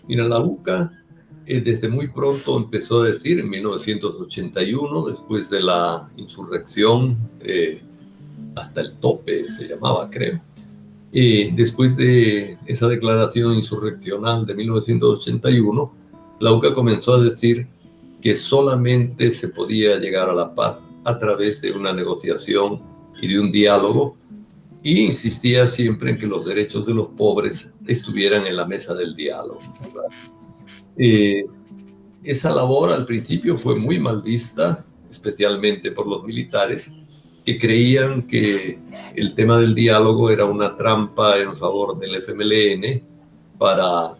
Mira, la UCA desde muy pronto empezó a decir, en 1981, después de la insurrección, hasta el tope se llamaba, creo. Después de esa declaración insurreccional de 1981, la UCA comenzó a decir que solamente se podía llegar a la paz a través de una negociación y de un diálogo, y insistía siempre en que los derechos de los pobres estuvieran en la mesa del diálogo. Esa labor al principio fue muy mal vista, especialmente por los militares, que creían que el tema del diálogo era una trampa en favor del FMLN para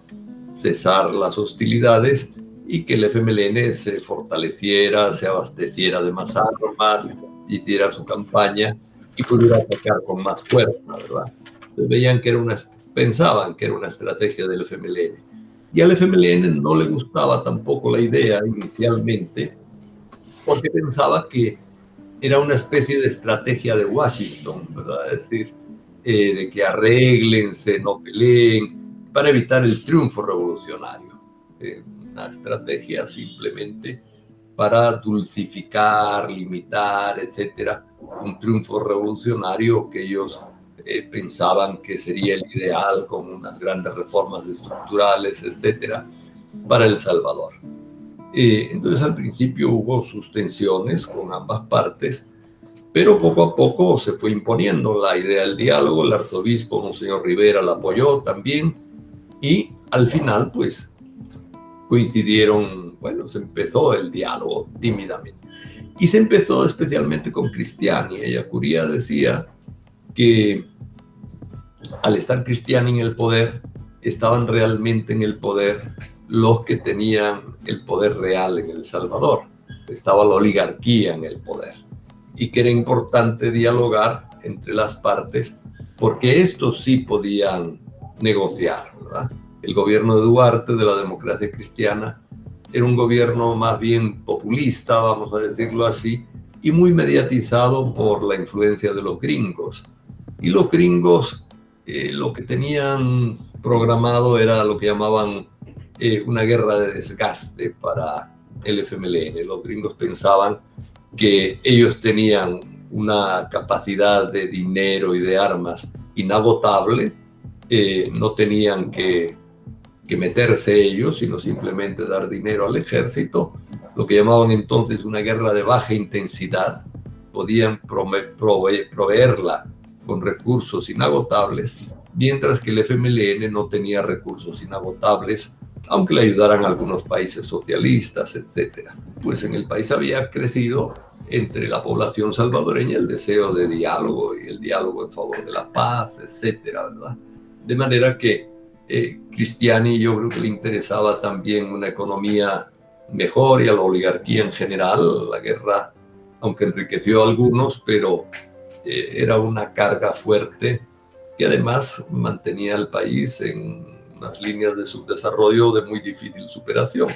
cesar las hostilidades y que el FMLN se fortaleciera, se abasteciera de más armas, hiciera su campaña y pudiera atacar con más fuerza, ¿verdad? Entonces pensaban que era una estrategia del FMLN. Y al FMLN no le gustaba tampoco la idea inicialmente, porque pensaba que era una especie de estrategia de Washington, ¿verdad? Es decir, de que arréglense, no peleen, para evitar el triunfo revolucionario. Una estrategia simplemente para dulcificar, limitar, etcétera, un triunfo revolucionario que ellos pensaban que sería el ideal con unas grandes reformas estructurales, etcétera, para El Salvador. Entonces al principio hubo sus tensiones con ambas partes, pero poco a poco se fue imponiendo la idea del diálogo. El arzobispo Monseñor Rivera la apoyó también, y al final pues coincidieron, bueno, se empezó el diálogo tímidamente. Y se empezó especialmente con Cristiani. Ella Curía decía que al estar Cristiani en el poder, estaban realmente en el poder los que tenían el poder real en El Salvador. Estaba la oligarquía en el poder. Y que era importante dialogar entre las partes, porque estos sí podían negociar, ¿verdad? El gobierno de Duarte, de la democracia cristiana, era un gobierno más bien populista, vamos a decirlo así, y muy mediatizado por la influencia de los gringos. Y los gringos lo que tenían programado era lo que llamaban una guerra de desgaste para el FMLN. Los gringos pensaban que ellos tenían una capacidad de dinero y de armas inagotable, no tenían que meterse ellos, sino simplemente dar dinero al ejército, lo que llamaban entonces una guerra de baja intensidad. Podían proveerla con recursos inagotables, mientras que el FMLN no tenía recursos inagotables, aunque le ayudaran a algunos países socialistas, etc. Pues en el país había crecido entre la población salvadoreña el deseo de diálogo y el diálogo en favor de la paz, etcétera, ¿verdad? De manera que Cristiani, yo creo que le interesaba también una economía mejor, y a la oligarquía en general. La guerra, aunque enriqueció a algunos, pero era una carga fuerte que además mantenía al país en unas líneas de subdesarrollo de muy difícil superación,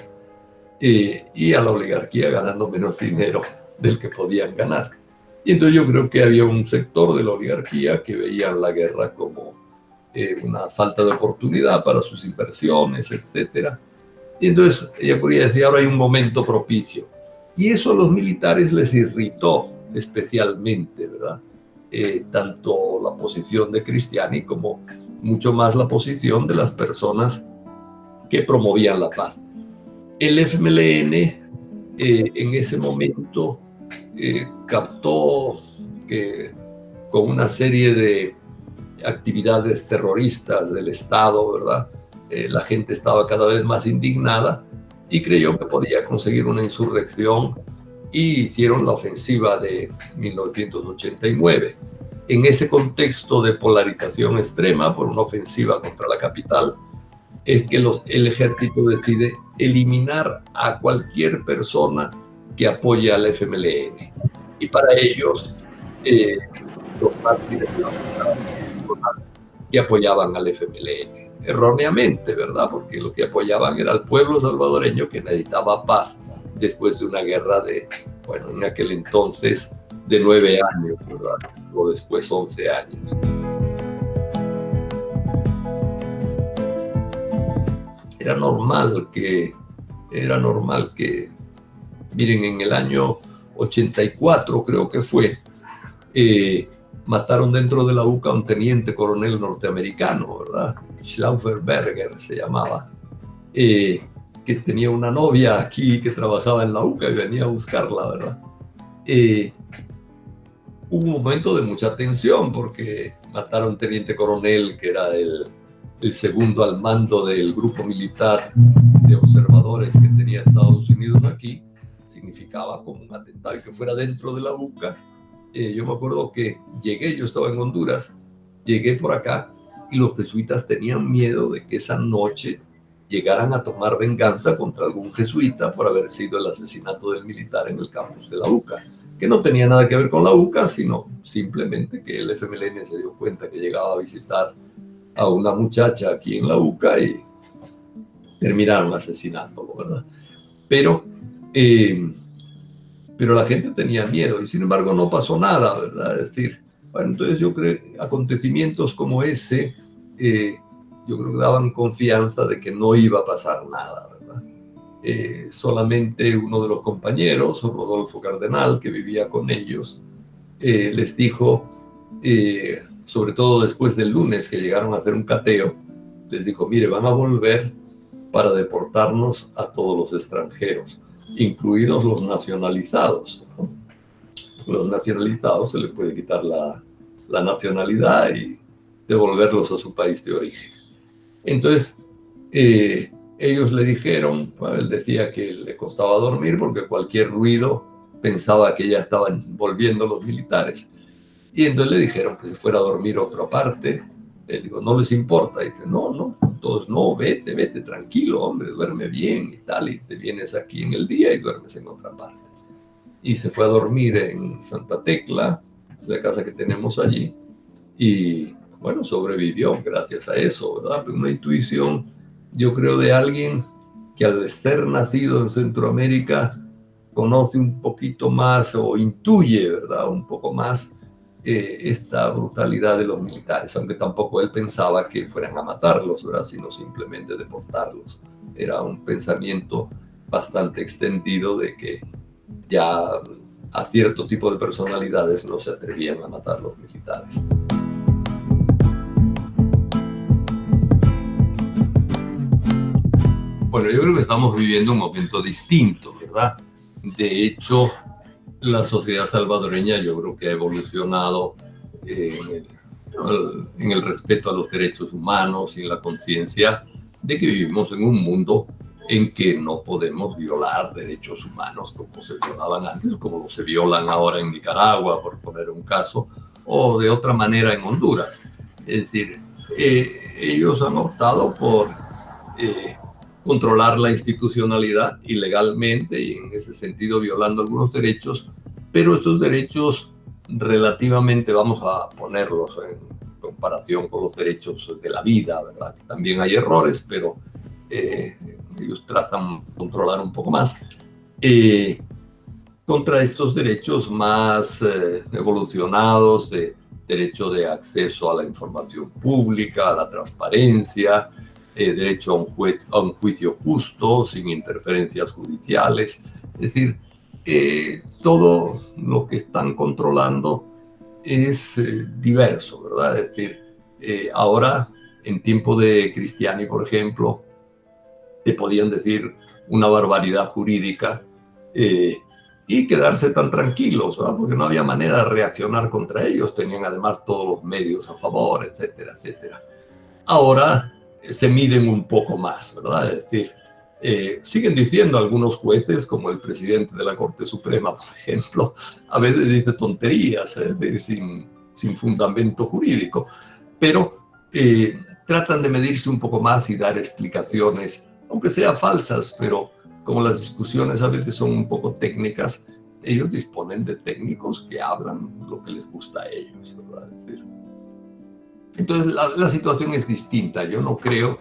y a la oligarquía ganando menos dinero del que podían ganar. Y entonces yo creo que había un sector de la oligarquía que veían la guerra como una falta de oportunidad para sus inversiones, etc. Y entonces ella podría decir, ahora hay un momento propicio. Y eso a los militares les irritó especialmente, ¿verdad? Tanto la posición de Cristiani como mucho más la posición de las personas que promovían la paz. El FMLN en ese momento captó que con una serie de actividades terroristas del Estado, ¿verdad? La gente estaba cada vez más indignada y creyó que podía conseguir una insurrección, y hicieron la ofensiva de 1989. En ese contexto de polarización extrema por una ofensiva contra la capital, es que el ejército decide eliminar a cualquier persona que apoye al FMLN. Y para ellos, los mártires que apoyaban al FMLN. Erróneamente, ¿verdad? Porque lo que apoyaban era el pueblo salvadoreño, que necesitaba paz después de una guerra de, bueno, en aquel entonces de 9 años, ¿verdad? O después 11 años. era normal que, miren, en el año 84 creo que fue, mataron dentro de la UCA a un teniente coronel norteamericano, ¿verdad? Schlauferberger se llamaba, que tenía una novia aquí que trabajaba en la UCA y venía a buscarla, ¿verdad? Hubo un momento de mucha tensión porque matar a un teniente coronel que era el segundo al mando del grupo militar de observadores que tenía Estados Unidos aquí, significaba como un atentado y que fuera dentro de la UCA. Yo me acuerdo que yo estaba en Honduras, llegué por acá y los jesuitas tenían miedo de que esa noche llegaran a tomar venganza contra algún jesuita por haber sido el asesinato del militar en el campus de la UCA, que no tenía nada que ver con la UCA, sino simplemente que el FMLN se dio cuenta que llegaba a visitar a una muchacha aquí en la UCA y terminaron asesinándolo, ¿verdad? Pero la gente tenía miedo y sin embargo no pasó nada, ¿verdad? Es decir, bueno, entonces yo creo que acontecimientos como ese, yo creo que daban confianza de que no iba a pasar nada, ¿verdad? Solamente uno de los compañeros, Rodolfo Cardenal, que vivía con ellos, les dijo, sobre todo después del lunes que llegaron a hacer un cateo, les dijo, mire, van a volver para deportarnos a todos los extranjeros, incluidos los nacionalizados, ¿no? Los nacionalizados se les puede quitar la nacionalidad y devolverlos a su país de origen. Entonces, ellos le dijeron, bueno, él decía que le costaba dormir porque cualquier ruido pensaba que ya estaban volviendo los militares. Y entonces le dijeron que se fuera a dormir a otra parte. Le digo, ¿no les importa? Y dice, no, todos, no, vete, tranquilo, hombre, duerme bien y tal, y te vienes aquí en el día y duermes en otra parte. Y se fue a dormir en Santa Tecla, la casa que tenemos allí, y bueno, sobrevivió gracias a eso, ¿verdad? Una intuición, yo creo, de alguien que al ser nacido en Centroamérica conoce un poquito más o intuye, ¿verdad? Un poco más esta brutalidad de los militares, aunque tampoco él pensaba que fueran a matarlos, ¿verdad? Sino simplemente deportarlos. Era un pensamiento bastante extendido de que ya a cierto tipo de personalidades no se atrevían a matar los militares. Bueno, yo creo que estamos viviendo un momento distinto, ¿verdad? De hecho, la sociedad salvadoreña yo creo que ha evolucionado en el respeto a los derechos humanos y en la conciencia de que vivimos en un mundo en que no podemos violar derechos humanos como se violaban antes, como se violan ahora en Nicaragua, por poner un caso, o de otra manera en Honduras. Es decir, ellos han optado por controlar la institucionalidad ilegalmente y en ese sentido violando algunos derechos, pero estos derechos relativamente, vamos a ponerlos en comparación con los derechos de la vida, ¿verdad? También hay errores, pero ellos tratan de controlar un poco más contra estos derechos más evolucionados de derecho de acceso a la información pública, a la transparencia, derecho a un juicio justo, sin interferencias judiciales. Es decir, todo lo que están controlando es diverso, ¿verdad? Es decir, ahora, en tiempo de Cristiani, por ejemplo, te podían decir una barbaridad jurídica y quedarse tan tranquilos, ¿verdad? Porque no había manera de reaccionar contra ellos, tenían además todos los medios a favor, etcétera, etcétera. Ahora se miden un poco más, ¿verdad? Es decir, siguen diciendo algunos jueces, como el presidente de la Corte Suprema, por ejemplo, a veces dice tonterías, sin fundamento jurídico, pero tratan de medirse un poco más y dar explicaciones, aunque sean falsas, pero como las discusiones a veces son un poco técnicas, ellos disponen de técnicos que hablan lo que les gusta a ellos, ¿verdad? Es decir, entonces la situación es distinta. Yo no creo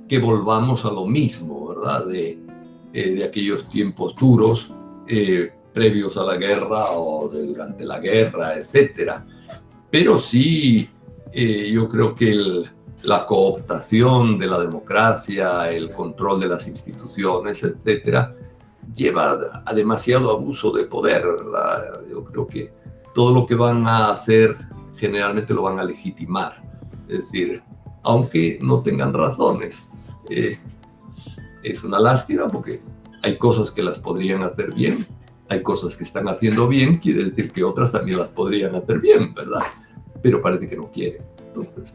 que volvamos a lo mismo, ¿verdad? De aquellos tiempos duros previos a la guerra o durante la guerra, etcétera. Pero sí, yo creo que la cooptación de la democracia, el control de las instituciones, etcétera, lleva a demasiado abuso de poder, ¿verdad? Yo creo que todo lo que van a hacer generalmente lo van a legitimar. Es decir, aunque no tengan razones, es una lástima porque hay cosas que las podrían hacer bien, hay cosas que están haciendo bien, quiere decir que otras también las podrían hacer bien, ¿verdad? Pero parece que no quieren. Entonces,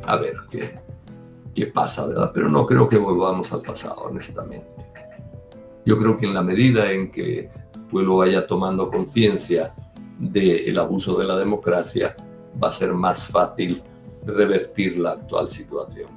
a ver qué pasa, ¿verdad? Pero no creo que volvamos al pasado, honestamente. Yo creo que en la medida en que el pueblo vaya tomando conciencia del abuso de la democracia, va a ser más fácil revertir la actual situación.